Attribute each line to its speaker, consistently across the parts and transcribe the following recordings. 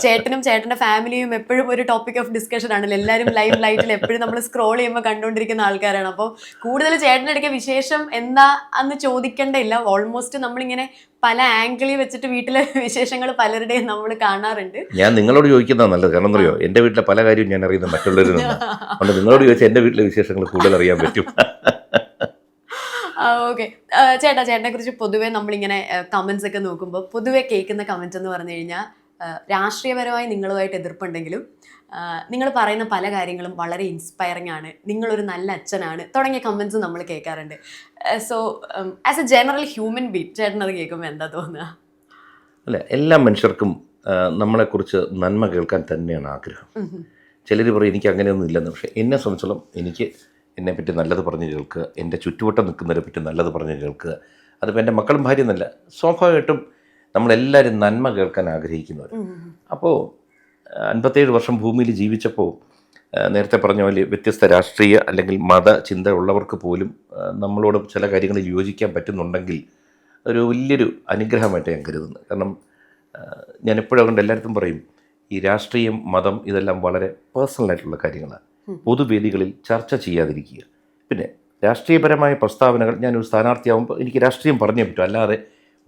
Speaker 1: ചേട്ടനും ചേട്ടൻ്റെ ഫാമിലിയും എപ്പോഴും ഒരു ടോപ്പിക് ഓഫ് ഡിസ്കഷൻ ആണല്ലോ. എല്ലാവരും ലൈവ് ലൈറ്റിൽ എപ്പോഴും നമ്മൾ സ്ക്രോൾ ചെയ്യുമ്പോൾ കണ്ടുകൊണ്ടിരിക്കുന്ന ആൾക്കാരാണ്. അപ്പോൾ കൂടുതൽ ചേട്ടൻ്റെ ഇടയ്ക്ക് വിശേഷം എന്താ എന്ന് ചോദിക്കേണ്ടയില്ല. ഓൾമോസ്റ്റ് നമ്മളിങ്ങനെ പല ആംഗിളിൽ വെച്ചിട്ട് വീട്ടിലെ വിശേഷങ്ങൾ പലരുടെയും നമ്മൾ കാണാറുണ്ട്.
Speaker 2: ഞാൻ നിങ്ങളോട് ചോദിക്കുന്നതാണ് നല്ലത്. കാരണം എന്നറിയോ, എൻ്റെ വീട്ടിലെ പല കാര്യവും ഞാൻ അറിയുന്നത് മറ്റുള്ളവരിൽ നിന്നാണ്. അതുകൊണ്ട് നിങ്ങളോട് ചോദിച്ചാൽ എൻ്റെ വീട്ടിലെ വിശേഷങ്ങൾ കൂടുതൽ അറിയാൻ പറ്റും.
Speaker 1: ഓക്കെ. ചേട്ടനെ കുറിച്ച് പൊതുവേ നമ്മളിങ്ങനെ കമൻസ് ഒക്കെ നോക്കുമ്പോൾ പൊതുവെ കേൾക്കുന്ന കമൻറ്റ് എന്ന് പറഞ്ഞു കഴിഞ്ഞാൽ രാഷ്ട്രീയപരമായി നിങ്ങളുമായിട്ട് എതിർപ്പുണ്ടെങ്കിലും നിങ്ങൾ പറയുന്ന പല കാര്യങ്ങളും വളരെ ഇൻസ്പയറിംഗ് ആണ്, നിങ്ങളൊരു നല്ല അച്ഛനാണ് തുടങ്ങിയ കമൻസ് നമ്മൾ കേൾക്കാറുണ്ട്. So as a general human being ചേട്ടനത് കേൾക്കുമ്പോൾ എന്താ തോന്നുക?
Speaker 2: അല്ല, എല്ലാ മനുഷ്യർക്കും നമ്മളെക്കുറിച്ച് നന്മ കേൾക്കാൻ തന്നെയാണ് ആഗ്രഹം. ചിലർ പറയും എനിക്ക് അങ്ങനെയൊന്നും ഇല്ലെന്ന്. പക്ഷേ എന്നെ സംബന്ധിച്ചോളം എനിക്ക് എന്നെപ്പറ്റി നല്ലത് പറഞ്ഞ് കേൾക്കുക, എൻ്റെ ചുറ്റുവട്ടം നിൽക്കുന്നവരെ പറ്റി നല്ലത് പറഞ്ഞ് കേൾക്കുക. അതിപ്പോൾ എൻ്റെ മക്കളും ഭാര്യ എന്നല്ല, സ്വാഭാവികമായിട്ടും നമ്മളെല്ലാവരും നന്മ കേൾക്കാൻ ആഗ്രഹിക്കുന്നവർ. അപ്പോൾ 57 വർഷം ഭൂമിയിൽ ജീവിച്ചപ്പോൾ നേരത്തെ പറഞ്ഞ പോലെ വ്യത്യസ്ത രാഷ്ട്രീയ അല്ലെങ്കിൽ മത ചിന്ത ഉള്ളവർക്ക് പോലും നമ്മളോട് ചില കാര്യങ്ങളിൽ യോജിക്കാൻ പറ്റുന്നുണ്ടെങ്കിൽ ഒരു വലിയൊരു അനുഗ്രഹമായിട്ട് ഞാൻ കരുതുന്നു. കാരണം ഞാൻ എപ്പോഴും അതുകൊണ്ട് എല്ലായിടത്തും പറയും, ഈ രാഷ്ട്രീയം മതം ഇതെല്ലാം വളരെ പേഴ്സണലായിട്ടുള്ള കാര്യങ്ങളാണ്. പൊതുവേദികളിൽ ചർച്ച ചെയ്യാതിരിക്കുക. പിന്നെ രാഷ്ട്രീയപരമായ പ്രസ്താവനകൾ, ഞാനൊരു സ്ഥാനാർത്ഥിയാകുമ്പോൾ എനിക്ക് രാഷ്ട്രീയം പറഞ്ഞേ പറ്റും, അല്ലാതെ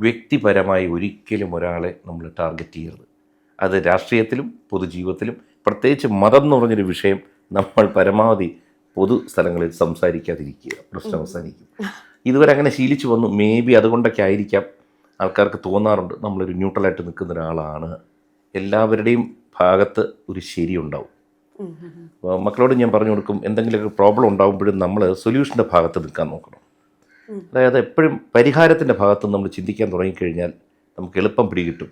Speaker 2: വ്യക്തിപരമായി ഒരിക്കലും ഒരാളെ നമ്മൾ ടാർഗറ്റ് ചെയ്യരുത്. അത് രാഷ്ട്രീയത്തിലും പൊതുജീവിതത്തിലും, പ്രത്യേകിച്ച് മതം എന്ന് പറഞ്ഞൊരു വിഷയം നമ്മൾ പരമാവധി പൊതു സ്ഥലങ്ങളിൽ സംസാരിക്കാതിരിക്കുക. പ്രശ്നം അവസാനിക്കും. ഇതുവരെ അങ്ങനെ ശീലിച്ചു വന്നു. മേ ബി അതുകൊണ്ടൊക്കെ ആയിരിക്കാം ആൾക്കാർക്ക് തോന്നാറുണ്ട് നമ്മളൊരു ന്യൂട്രലായിട്ട് നിൽക്കുന്ന ഒരാളാണ്. എല്ലാവരുടെയും ഭാഗത്ത് ഒരു ശരിയുണ്ടാവും. മക്കളോട് ഞാൻ പറഞ്ഞു കൊടുക്കും, എന്തെങ്കിലുമൊക്കെ പ്രോബ്ലം ഉണ്ടാകുമ്പോഴും നമ്മൾ സൊല്യൂഷൻ്റെ ഭാഗത്ത് നിൽക്കാൻ നോക്കണം. അതായത് എപ്പോഴും പരിഹാരത്തിൻ്റെ ഭാഗത്ത് നമ്മൾ ചിന്തിക്കാൻ തുടങ്ങിക്കഴിഞ്ഞാൽ നമുക്ക് എളുപ്പം പിടികിട്ടും.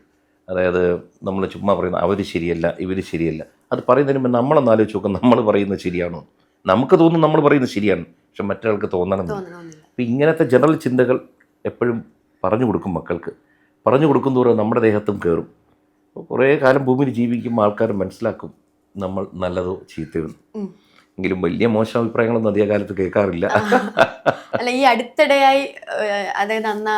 Speaker 2: അതായത് നമ്മൾ ചുമ്മാ പറയുന്ന അവർ ശരിയല്ല ഇവർ ശരിയല്ല, അത് പറയുന്നതിന് മുമ്പ് നമ്മളൊന്ന് ആലോചിച്ച് നോക്കാം, നമ്മൾ പറയുന്നത് ശരിയാണോ. നമുക്ക് തോന്നും നമ്മൾ പറയുന്നത് ശരിയാണ്, പക്ഷെ മറ്റൊരാൾക്ക് തോന്നണമെന്നില്ല. അപ്പോൾ ഇങ്ങനത്തെ ജനറൽ ചിന്തകൾ എപ്പോഴും പറഞ്ഞു കൊടുക്കും മക്കൾക്ക്. പറഞ്ഞു കൊടുക്കുന്നതോറും നമ്മുടെ ദേഹത്തും കയറും. കുറേ കാലം ഭൂമിയിൽ ജീവിക്കുമ്പോൾ ആൾക്കാർ മനസ്സിലാക്കും നമ്മൾ നല്ലതോ ചീത്തയോ. എങ്കിലും വലിയ മോശം അഭിപ്രായങ്ങളൊന്നും അധിക കാലത്ത് കേൾക്കാറില്ല.
Speaker 1: അല്ല, ഈ അടുത്തിടെയായി അതായത് അന്ന്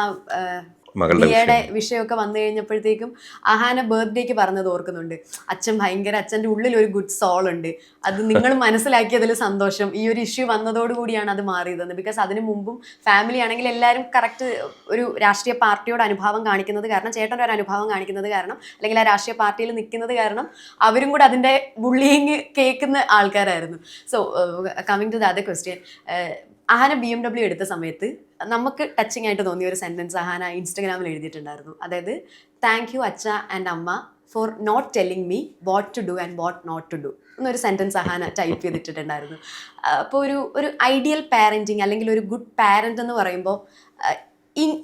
Speaker 1: ദിയയുടെ വിഷയമൊക്കെ വന്നു കഴിഞ്ഞപ്പോഴത്തേക്കും അഹാന ബർത്ത്ഡേക്ക് പറഞ്ഞത് ഓർക്കുന്നുണ്ട്. അച്ഛൻ്റെ ഉള്ളിൽ ഒരു ഗുഡ് സോൾ ഉണ്ട്, അത് നിങ്ങൾ മനസ്സിലാക്കിയതിൽ സന്തോഷം. ഈ ഒരു ഇഷ്യൂ വന്നതോടുകൂടിയാണ് അത് മാറിയതെന്ന്. ബിക്കോസ് അതിന് മുമ്പും ഫാമിലി ആണെങ്കിൽ എല്ലാവരും കറക്റ്റ് ഒരു രാഷ്ട്രീയ പാർട്ടിയോട് അനുഭാവം കാണിക്കുന്നത് കാരണം, ചേട്ടൻ്റെ ഒരു അനുഭാവം കാണിക്കുന്നത് കാരണം, അല്ലെങ്കിൽ ആ രാഷ്ട്രീയ പാർട്ടിയിൽ നിൽക്കുന്നത് കാരണം അവരും കൂടെ അതിൻ്റെ ബുള്ളിയിങ് കേൾക്കുന്ന ആൾക്കാരായിരുന്നു. So coming to the other question, Ahana BMW എടുത്ത സമയത്ത് നമുക്ക് ടച്ചിങ് ആയിട്ട് തോന്നിയ ഒരു സെൻറ്റൻസ് അഹാന ഇൻസ്റ്റഗ്രാമിൽ എഴുതിയിട്ടുണ്ടായിരുന്നു. അതായത് താങ്ക് യു അച്ഛ ആൻഡ് അമ്മ for not telling me what to do and what not to do എന്നൊരു സെൻറ്റൻസ് അഹാന ടൈപ്പ് ചെയ്തിട്ടുണ്ടായിരുന്നു. അപ്പോൾ ഒരു ഐഡിയൽ പാരൻറ്റിങ് അല്ലെങ്കിൽ ഒരു ഗുഡ് പാരൻറ്റ് എന്ന് പറയുമ്പോൾ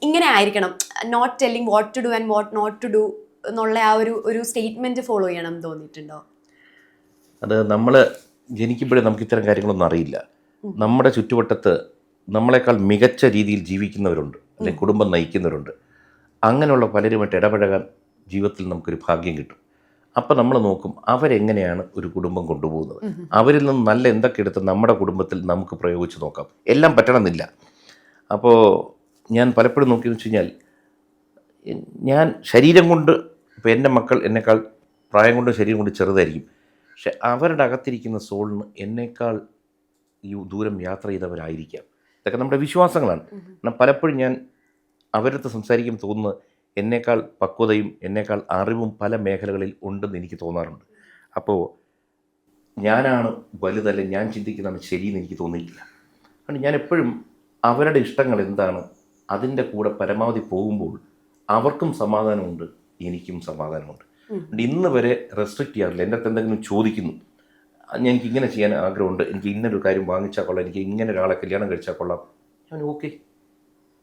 Speaker 1: ഇങ്ങനെ ആയിരിക്കണം, not telling what to do and what not to do എന്നുള്ള ആ ഒരു സ്റ്റേറ്റ്മെൻറ്റ് ഫോളോ ചെയ്യണം എന്ന് തോന്നിയിട്ടുണ്ടോ?
Speaker 2: അത് നമ്മൾ ജനിക്കുമ്പോഴേ നമുക്ക് ഇത്തരം കാര്യങ്ങളൊന്നും അറിയില്ല. നമ്മുടെ ചുറ്റുവട്ടത്ത് നമ്മളെക്കാൾ മികച്ച രീതിയിൽ ജീവിക്കുന്നവരുണ്ട്, അല്ലെങ്കിൽ കുടുംബം നയിക്കുന്നവരുണ്ട്. അങ്ങനെയുള്ള പലരുമായിട്ട് ഇടപഴകാൻ ജീവിതത്തിൽ നമുക്കൊരു ഭാഗ്യം കിട്ടും. അപ്പോൾ നമ്മൾ നോക്കും അവരെങ്ങനെയാണ് ഒരു കുടുംബം കൊണ്ടുപോകുന്നത്, അവരിൽ നിന്ന് നല്ല എന്തൊക്കെ എടുത്ത് നമ്മുടെ കുടുംബത്തിൽ നമുക്ക് പ്രയോഗിച്ച് നോക്കാം. എല്ലാം പറ്റണമെന്നില്ല. അപ്പോൾ ഞാൻ പലപ്പോഴും നോക്കിയെന്ന് വെച്ച് കഴിഞ്ഞാൽ, ഞാൻ ശരീരം കൊണ്ട്, ഇപ്പോൾ എൻ്റെ മക്കൾ എന്നെക്കാൾ പ്രായം കൊണ്ട് ശരീരം കൊണ്ട് ചെറുതായിരിക്കും, പക്ഷെ അവരുടെ അകത്തിരിക്കുന്ന സോളിന് എന്നേക്കാൾ ഈ ദൂരം യാത്ര ചെയ്തവരായിരിക്കാം. ഇതൊക്കെ നമ്മുടെ വിശ്വാസങ്ങളാണ്. എന്നാൽ പലപ്പോഴും ഞാൻ അവരടുത്ത് സംസാരിക്കുമ്പോൾ തോന്നുന്നത് എന്നേക്കാൾ പക്വതയും എന്നേക്കാൾ അറിവും പല മേഖലകളിൽ ഉണ്ടെന്ന് എനിക്ക് തോന്നാറുണ്ട്. അപ്പോൾ ഞാനാണ് വലുതല്ല, ഞാൻ ചിന്തിക്കുന്നതാണ് ശരിയെന്ന് എനിക്ക് തോന്നിയിട്ടില്ല. അതുകൊണ്ട് ഞാൻ എപ്പോഴും അവരുടെ ഇഷ്ടങ്ങൾ എന്താണ് അതിൻ്റെ കൂടെ പരമാവധി പോകുമ്പോൾ അവർക്കും സമാധാനമുണ്ട്, എനിക്കും സമാധാനമുണ്ട്. ഇന്ന് വരെ റെസ്ട്രിക്റ്റ് ചെയ്യാറില്ല. എൻ്റെ അടുത്ത് എന്തെങ്കിലും ചോദിക്കുന്നു, എനിക്ക് ഇങ്ങനെ ചെയ്യാൻ ആഗ്രഹമുണ്ട്, എനിക്ക് ഇന്നൊരു കാര്യം വാങ്ങിച്ചാൽ കൊള്ളാം, എനിക്ക് ഇങ്ങനെ ഒരാളെ കല്യാണം കഴിച്ചാൽ കൊള്ളാം, ഞാൻ ഓക്കെ.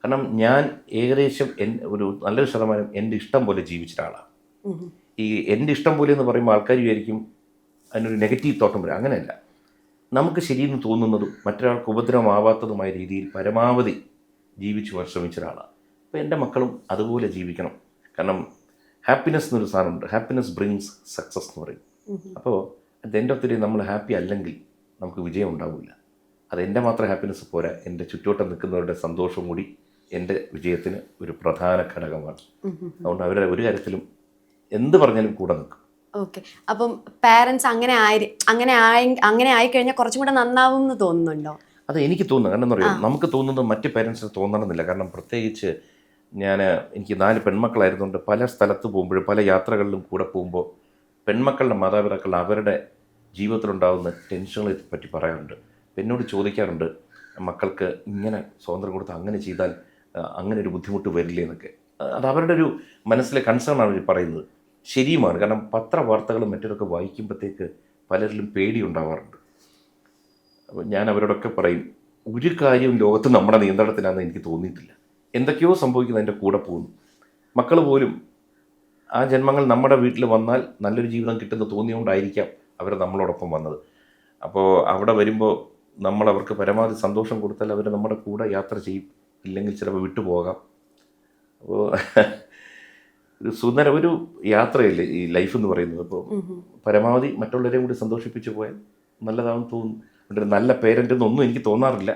Speaker 2: കാരണം ഞാൻ ഏകദേശം ഒരു നല്ലൊരു ശതമാനം എൻ്റെ ഇഷ്ടം പോലെ ജീവിച്ച ഒരാളാണ്. ഈ എൻ്റെ ഇഷ്ടം പോലെ എന്ന് പറയുമ്പോൾ ആൾക്കാർ വിചാരിക്കും അതിനൊരു നെഗറ്റീവ് തോട്ടം വരും. അങ്ങനെയല്ല, നമുക്ക് ശരിയെന്ന് തോന്നുന്നതും മറ്റൊരാൾക്ക് ഉപദ്രവമാവാത്തതുമായ രീതിയിൽ പരമാവധി ജീവിച്ചു ശ്രമിച്ച ഒരാളാണ്. അപ്പോൾ എൻ്റെ മക്കളും അതുപോലെ ജീവിക്കണം. കാരണം ഹാപ്പിനെസ് എന്നൊരു സാധനമുണ്ട്, ഹാപ്പിനെസ് ബ്രിങ്സ് സക്സസ് എന്ന് പറയും. അപ്പോൾ at the end of the day നമ്മൾ ഹാപ്പി അല്ലെങ്കിൽ നമുക്ക് വിജയം ഉണ്ടാവില്ല. അത് എൻ്റെ മാത്രം ഹാപ്പിനെസ് പോരാ, എൻ്റെ ചുറ്റുവട്ടം നിൽക്കുന്നവരുടെ സന്തോഷം കൂടി എൻ്റെ വിജയത്തിന് ഒരു പ്രധാന ഘടകമാണ്. അതുകൊണ്ട് അവരുടെ ഒരു കാര്യത്തിലും എന്ത് പറഞ്ഞാലും കൂടെ നിൽക്കും.
Speaker 1: ഓക്കെ. അപ്പം പാരൻസ് അങ്ങനെ ആയിക്കഴിഞ്ഞാൽ കുറച്ചും കൂടെ നന്നാവും എന്ന് തോന്നുന്നുണ്ടോ?
Speaker 2: അത് എനിക്ക് തോന്നുന്നു. കാരണം എന്താ പറയുക, നമുക്ക് തോന്നുന്നത് മറ്റ് പേരൻസിന് തോന്നണമെന്നില്ല. കാരണം പ്രത്യേകിച്ച് എനിക്ക് 4 പെൺമക്കളായിരുന്നുകൊണ്ട് പല സ്ഥലത്ത് പോകുമ്പോഴും പല യാത്രകളിലും കൂടെ പോകുമ്പോൾ പെൺമക്കളുടെ മാതാപിതാക്കൾ അവരുടെ ജീവിതത്തിലുണ്ടാകുന്ന ടെൻഷനുകളെ പറ്റി പറയാറുണ്ട്. എന്നോട് ചോദിക്കാറുണ്ട്, മക്കൾക്ക് ഇങ്ങനെ സ്വാതന്ത്ര്യം കൊടുത്ത് അങ്ങനെ ചെയ്താൽ അങ്ങനെ ഒരു ബുദ്ധിമുട്ട് വരില്ലേ എന്നൊക്കെ. അത് അവരുടെ ഒരു മനസ്സിലെ കൺസേൺ ആണ് പറയുന്നത്. ശരിയുമാണ്. കാരണം പത്രവാർത്തകളും മറ്റൊക്കെ വായിക്കുമ്പോഴത്തേക്ക് പലരിലും പേടി ഉണ്ടാവാറുണ്ട്. അപ്പോൾ ഞാൻ അവരോടൊക്കെ പറയും, ഒരു കാര്യവും ലോകത്ത് നമ്മുടെ നിയന്ത്രണത്തിലാണെന്ന് എനിക്ക് തോന്നിയിട്ടില്ല. എന്തൊക്കെയോ സംഭവിക്കുന്നത് എൻ്റെ കൂടെ പോകുന്നു. മക്കൾ പോലും ആ ജന്മങ്ങൾ നമ്മുടെ വീട്ടിൽ വന്നാൽ നല്ലൊരു ജീവിതം കിട്ടുമെന്ന് തോന്നിയുകൊണ്ടായിരിക്കാം അവർ നമ്മളോടൊപ്പം വന്നത്. അപ്പോൾ അവിടെ വരുമ്പോൾ നമ്മൾ അവർക്ക് പരമാവധി സന്തോഷം കൊടുത്താൽ അവർ നമ്മുടെ കൂടെ യാത്ര ചെയ്യും. ഇല്ലെങ്കിൽ ചിലപ്പോൾ വിട്ടുപോകാം. അപ്പോൾ ഒരു സുന്ദര ഒരു യാത്രയല്ലേ ഈ ലൈഫ് എന്ന് പറയുന്നത്. അപ്പോൾ പരമാവധി മറ്റുള്ളവരെയും കൂടി സന്തോഷിപ്പിച്ച് പോയാൽ നല്ലതാണെന്ന് തോന്നുന്നു. ഒരു നല്ല പേരൻ്റ് എന്നൊന്നും എനിക്ക് തോന്നാറില്ല.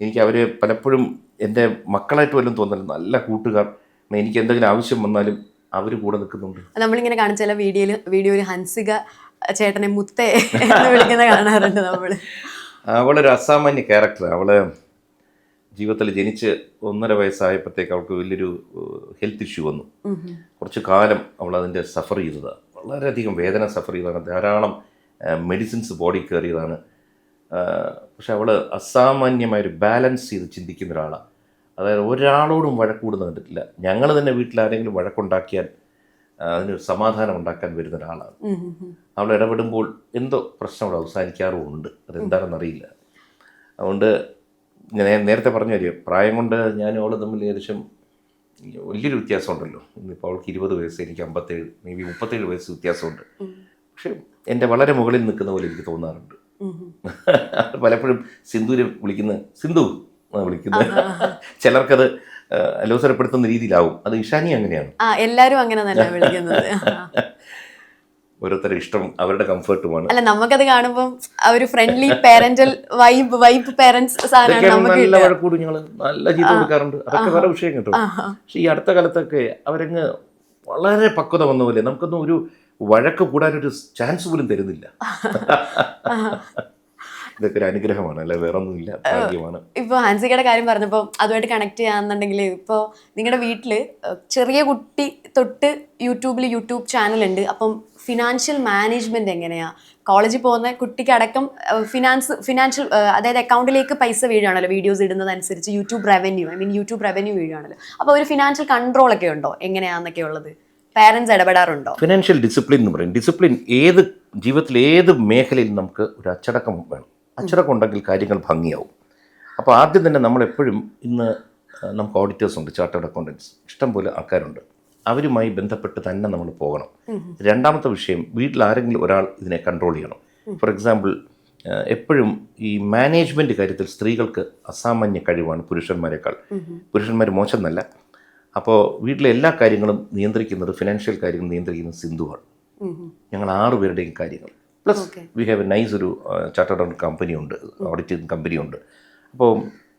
Speaker 2: എനിക്ക് അവർ പലപ്പോഴും എൻ്റെ മക്കളായിട്ട് വല്ലതും തോന്നുന്നില്ല. നല്ല കൂട്ടുകാർ, എനിക്ക് എന്തെങ്കിലും ആവശ്യം വന്നാലും അവർ കൂടെ നിൽക്കുന്നുണ്ട്.
Speaker 1: നമ്മളിങ്ങനെ കാണിച്ച വീഡിയോയിൽ ഹൻസിക ചേട്ടനെ മുത്തേ എന്ന് വിളിക്കുന്ന കാണാറുണ്ട് നമ്മൾ.
Speaker 2: അവളൊരു അസാമാന്യ ക്യാരക്ടർ. അവള് ജീവിതത്തിൽ ജനിച്ച് 1.5 വയസ്സായപ്പോഴത്തേക്ക് അവൾക്ക് വലിയൊരു ഹെൽത്ത് ഇഷ്യൂ വന്നു. കുറച്ച് കാലം അവൾ അതിൻ്റെ സഫർ ചെയ്തതാണ്. വളരെയധികം വേദന സഫർ ചെയ്തതാണ്. ധാരാളം മെഡിസിൻസ് ബോഡി കയറിയതാണ്. പക്ഷെ അവൾ അസാമാന്യമായൊരു ബാലൻസ് ചെയ്ത് ചിന്തിക്കുന്ന ഒരാളാണ്. അതായത് ഒരാളോടും വഴക്കൂടുന്ന കണ്ടിട്ടില്ല. ഞങ്ങൾ തന്നെ വീട്ടിൽ ആരെങ്കിലും വഴക്കുണ്ടാക്കിയാൽ അതിനൊരു സമാധാനം ഉണ്ടാക്കാൻ വരുന്ന ഒരാളാണ്. അവൾ ഇടപെടുമ്പോൾ എന്തോ പ്രശ്നം അവിടെ അവസാനിക്കാറുമുണ്ട്. അതെന്താണെന്നറിയില്ല. അതുകൊണ്ട് ഞാൻ നേരത്തെ പറഞ്ഞ കാര്യം, പ്രായം കൊണ്ട് ഞാനും അവൾ തമ്മിൽ ഏകദേശം വലിയൊരു വ്യത്യാസമുണ്ടല്ലോ. ഇന്നിപ്പോൾ അവൾക്ക് 20 വയസ്സ്, എനിക്ക് 57, മേ ബി 37 വയസ്സ് വ്യത്യാസമുണ്ട്. പക്ഷെ എൻ്റെ വളരെ മുകളിൽ നിൽക്കുന്ന പോലെ എനിക്ക് തോന്നാറുണ്ട്. പലപ്പോഴും സിന്ധുവിനെ സിന്ധു വിളിക്കുന്നത് ചിലർക്കത് അലോസരപ്പെടുത്തുന്ന രീതിയിലാവും. അത് ഇഷാനി അങ്ങനെയാണ്.
Speaker 1: എല്ലാരും അങ്ങനെ തന്നെ വിളിക്കുന്നത്.
Speaker 2: ഓരോരുത്തരുടെ ഇഷ്ടം അവരുടെ കംഫർട്ടുമാണ്.
Speaker 1: അല്ല, നമുക്കത് കാണുമ്പോൾ ഒരു ഫ്രണ്ട്ലി പാരന്റൽ വൈബ് പാരന്റ്സ്
Speaker 2: നല്ല വഴക്കൂടും, ഞങ്ങൾ നല്ല ചീത്ത കൊടുക്കാറുണ്ട്. അതൊക്കെ വേറെ വിഷയം കേട്ടോ. പക്ഷെ ഈ അടുത്ത കാലത്തൊക്കെ അവരങ്ങ് വളരെ പക്വത വന്ന പോലെ നമുക്കൊന്നും ഒരു വഴക്ക് കൂടാനൊരു ചാൻസ് പോലും തരുന്നില്ല. ഇതൊക്കെ ഒരു അനുഗ്രഹമാണ്, അല്ലെ വേറെ ഒന്നുമില്ല, ഭാഗ്യമാണ്.
Speaker 1: ഇപ്പോൾ ഹൻസികയുടെ കാര്യം പറഞ്ഞപ്പോൾ അതുമായിട്ട് കണക്ട് ചെയ്യാന്നുണ്ടെങ്കിൽ, ഇപ്പോൾ നിങ്ങളുടെ വീട്ടിൽ ചെറിയ കുട്ടി തൊട്ട് യൂട്യൂബ് ചാനലുണ്ട്. അപ്പം ഫിനാൻഷ്യൽ മാനേജ്മെന്റ് എങ്ങനെയാ? കോളേജിൽ പോകുന്ന കുട്ടിക്ക് അടക്കം ഫിനാൻഷ്യൽ അതായത് അക്കൗണ്ടിലേക്ക് പൈസ വീഴുകയാണല്ലോ വീഡിയോസ് ഇടുന്നതനുസരിച്ച്. യൂട്യൂബ് റവന്യൂ വീഴുകയാണല്ലോ. അപ്പോൾ ഒരു ഫിനാൻഷ്യൽ കൺട്രോൾ ഒക്കെ ഉണ്ടോ? എങ്ങനെയാന്നൊക്കെ ഉള്ളത് പാരൻസ് ഇടപെടാറുണ്ടോ?
Speaker 2: ഫിനാൻഷ്യൽ ഡിസിപ്ലിൻ എന്ന് പറയും. ഡിസിപ്ലിൻ ജീവിതത്തിൽ ഏത് മേഖലയിൽ നമുക്ക് ഒരു അച്ചടക്കം വേണം. അച്ചടക്കം ഉണ്ടെങ്കിൽ കാര്യങ്ങൾ ഭംഗിയാവും. അപ്പോൾ ആദ്യം തന്നെ നമ്മളെപ്പോഴും ഇന്ന് നമുക്ക് ഓഡിറ്റേഴ്സ് ഉണ്ട്, ചാർട്ടേഡ് അക്കൗണ്ടൻസ്, ഇഷ്ടംപോലെ ആൾക്കാരുണ്ട്. അവരുമായി ബന്ധപ്പെട്ട് തന്നെ നമ്മൾ പോകണം. രണ്ടാമത്തെ വിഷയം, വീട്ടിൽ ആരെങ്കിലും ഒരാൾ ഇതിനെ കൺട്രോൾ ചെയ്യണം. ഫോർ എക്സാമ്പിൾ, എപ്പോഴും ഈ മാനേജ്മെൻറ്റ് കാര്യത്തിൽ സ്ത്രീകൾക്ക് അസാമാന്യ കഴിവാണ് പുരുഷന്മാരെക്കാൾ. പുരുഷന്മാർ മോശം എന്നല്ല. അപ്പോൾ വീട്ടിലെ എല്ലാ കാര്യങ്ങളും നിയന്ത്രിക്കുന്നത്, ഫിനാൻഷ്യൽ കാര്യങ്ങൾ നിയന്ത്രിക്കുന്നത് സിന്ധുവാണ്. ഞങ്ങൾ 6 പേരുടെയും കാര്യങ്ങൾ. Plus we have A nice ഒരു ചാർട്ടേഡ് അക്കൗണ്ട് കമ്പനിയുണ്ട്, ഓഡിറ്റിംഗ് കമ്പനിയുണ്ട്. അപ്പോൾ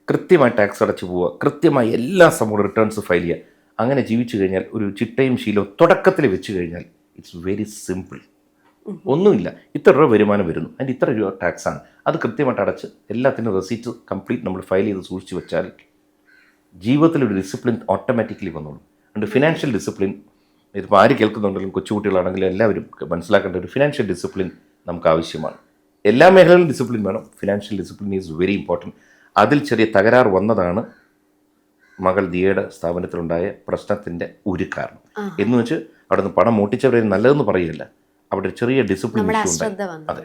Speaker 2: കൃത്യമായി ടാക്സ് അടച്ചു പോവുക, കൃത്യമായി എല്ലാ സംഭവവും റിട്ടേൺസ് ഫയൽ ചെയ്യുക. അങ്ങനെ ജീവിച്ചു കഴിഞ്ഞാൽ, ഒരു ചിട്ടയും ശീലവും തുടക്കത്തിൽ വെച്ച് കഴിഞ്ഞാൽ ഇറ്റ്സ് വെരി സിമ്പിൾ. ഒന്നുമില്ല, ഇത്ര രൂപ വരുമാനം വരുന്നു, അതിൻ്റെ ഇത്ര രൂപ ടാക്സാണ്, അത് കൃത്യമായിട്ട് അടച്ച് എല്ലാത്തിനും റെസീറ്റ് കംപ്ലീറ്റ് നമ്മൾ ഫയൽ ചെയ്ത് സൂക്ഷിച്ച് വെച്ചാൽ ജീവിതത്തിലൊരു ഡിസിപ്ലിൻ ഓട്ടോമാറ്റിക്കലി വന്നോളും. അതുകൊണ്ട് ഫിനാൻഷ്യൽ ഡിസിപ്ലിൻ, ഇതിപ്പോൾ ആര് കേൾക്കുന്നുണ്ടെങ്കിലും കൊച്ചുകുട്ടികളാണെങ്കിലും എല്ലാവരും മനസ്സിലാക്കേണ്ട ഒരു ഫിനാൻഷ്യൽ ഡിസിപ്ലിൻ നമുക്ക് ആവശ്യമാണ്. എല്ലാ മേഖലയിലും ഡിസിപ്ലിൻ വേണം. Financial discipline is very important. അതിൽ ചെറിയ തകരാറ് വന്നതാണ് മകൾ ദിയയുടെ സ്ഥാപനത്തിലുണ്ടായ പ്രശ്നത്തിൻ്റെ ഒരു കാരണം. എന്ന് വെച്ച് അവിടെ നിന്ന് പണം മോട്ടിച്ചവരെ നല്ലതെന്ന് പറയുകയല്ല, അവിടെ ചെറിയ ഡിസിപ്ലിൻ ഇഷ്യൂ ഉണ്ടായി. അതെ.